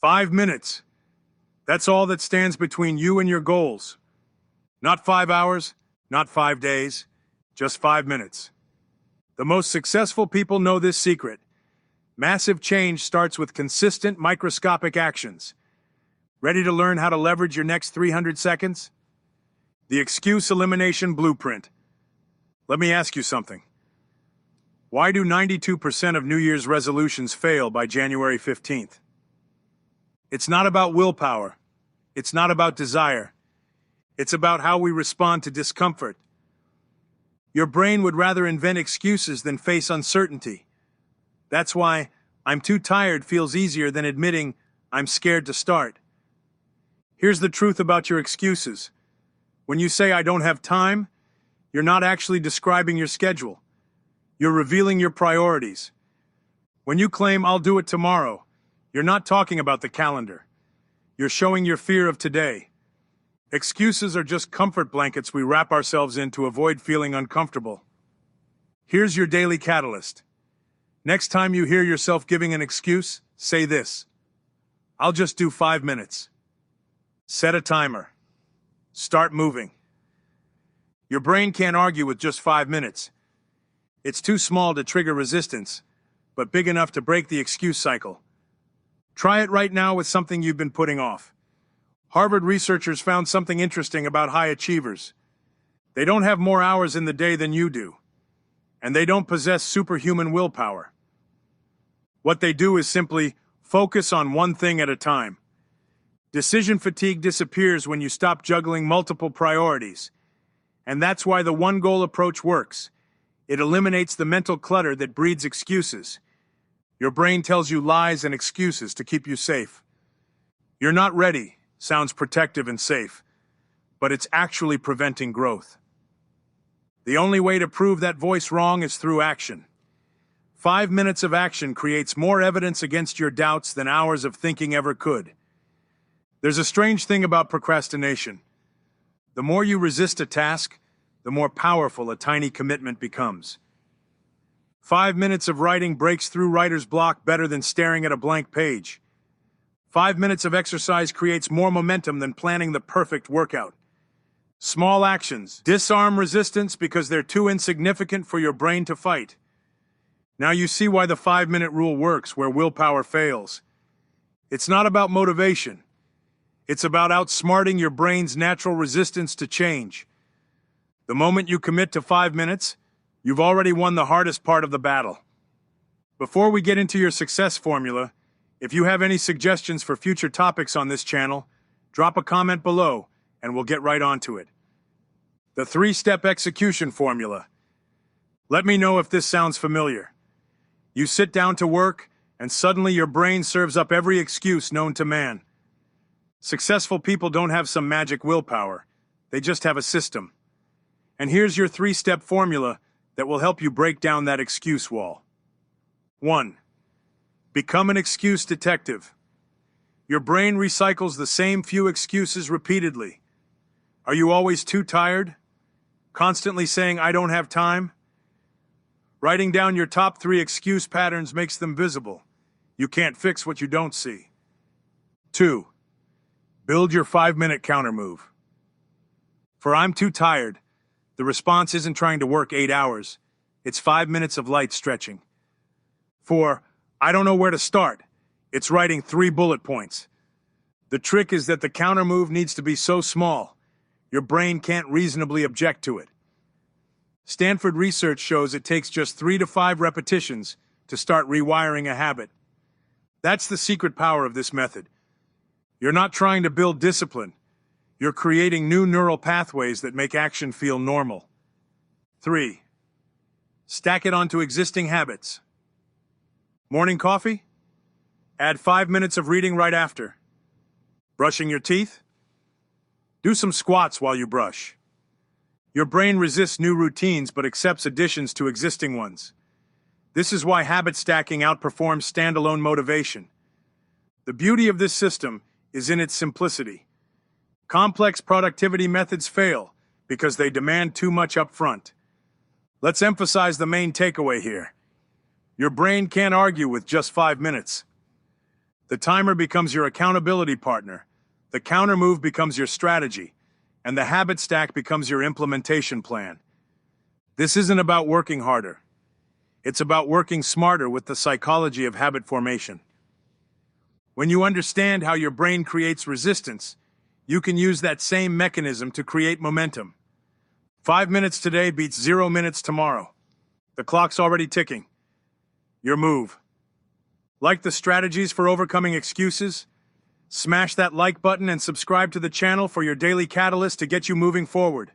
5 minutes. That's all that stands between you and your goals. Not 5 hours, not 5 days, just 5 minutes. The most successful people know this secret. Massive change starts with consistent microscopic actions. Ready to learn how to leverage your next 300 seconds? The excuse elimination blueprint. Let me ask you something. Why do 92% of New Year's resolutions fail by January 15th? It's not about willpower. It's not about desire. It's about how we respond to discomfort. Your brain would rather invent excuses than face uncertainty. That's why "I'm too tired" feels easier than admitting "I'm scared to start." Here's the truth about your excuses. When you say "I don't have time," you're not actually describing your schedule. You're revealing your priorities. When you claim "I'll do it tomorrow," you're not talking about the calendar. You're showing your fear of today. Excuses are just comfort blankets we wrap ourselves in to avoid feeling uncomfortable. Here's your daily catalyst. Next time you hear yourself giving an excuse, say this: "I'll just do 5 minutes." Set a timer. Start moving. Your brain can't argue with just 5 minutes. It's too small to trigger resistance, but big enough to break the excuse cycle. Try it right now with something you've been putting off. Harvard researchers found something interesting about high achievers. They don't have more hours in the day than you do, and they don't possess superhuman willpower. What they do is simply focus on one thing at a time. Decision fatigue disappears when you stop juggling multiple priorities, and that's why the one-goal approach works. It eliminates the mental clutter that breeds excuses. Your brain tells you lies and excuses to keep you safe. "You're not ready" sounds protective and safe, but it's actually preventing growth. The only way to prove that voice wrong is through action. 5 minutes of action creates more evidence against your doubts than hours of thinking ever could. There's a strange thing about procrastination. The more you resist a task, the more powerful a tiny commitment becomes. 5 minutes of writing breaks through writer's block better than staring at a blank page. 5 minutes of exercise creates more momentum than planning the perfect workout. Small actions disarm resistance because they're too insignificant for your brain to fight. Now you see why the 5-minute rule works where willpower fails. It's not about motivation. It's about outsmarting your brain's natural resistance to change. The moment you commit to 5 minutes, you've already won the hardest part of the battle. Before we get into your success formula, if you have any suggestions for future topics on this channel, drop a comment below and we'll get right onto it. The 3-step execution formula. Let me know if this sounds familiar. You sit down to work and suddenly your brain serves up every excuse known to man. Successful people don't have some magic willpower. They just have a system. And here's your 3-step formula that will help you break down that excuse wall. 1. Become an excuse detective. Your brain recycles the same few excuses repeatedly. Are you always too tired? Constantly saying "I don't have time"? Writing down your top 3 excuse patterns makes them visible. You can't fix what you don't see. 2. Build your 5-minute counter move. For "I'm too tired," the response isn't trying to work 8 hours. It's 5 minutes of light stretching. 4. "I don't know where to start." It's writing 3 bullet points. The trick is that the counter move needs to be so small, your brain can't reasonably object to it. Stanford research shows it takes just 3 to 5 repetitions to start rewiring a habit. That's the secret power of this method. You're not trying to build discipline. You're creating new neural pathways that make action feel normal. 3. Stack it onto existing habits. Morning coffee? Add 5 minutes of reading right after. Brushing your teeth? Do some squats while you brush. Your brain resists new routines but accepts additions to existing ones. This is why habit stacking outperforms standalone motivation. The beauty of this system is in its simplicity. Complex productivity methods fail because they demand too much up front. Let's emphasize the main takeaway here. Your brain can't argue with just 5 minutes. The timer becomes your accountability partner, the counter move becomes your strategy, and the habit stack becomes your implementation plan. This isn't about working harder. It's about working smarter with the psychology of habit formation. When you understand how your brain creates resistance, you can use that same mechanism to create momentum. 5 minutes today beats 0 minutes tomorrow. The clock's already ticking. Your move. Like the strategies for overcoming excuses? Smash that like button and subscribe to the channel for your daily catalyst to get you moving forward.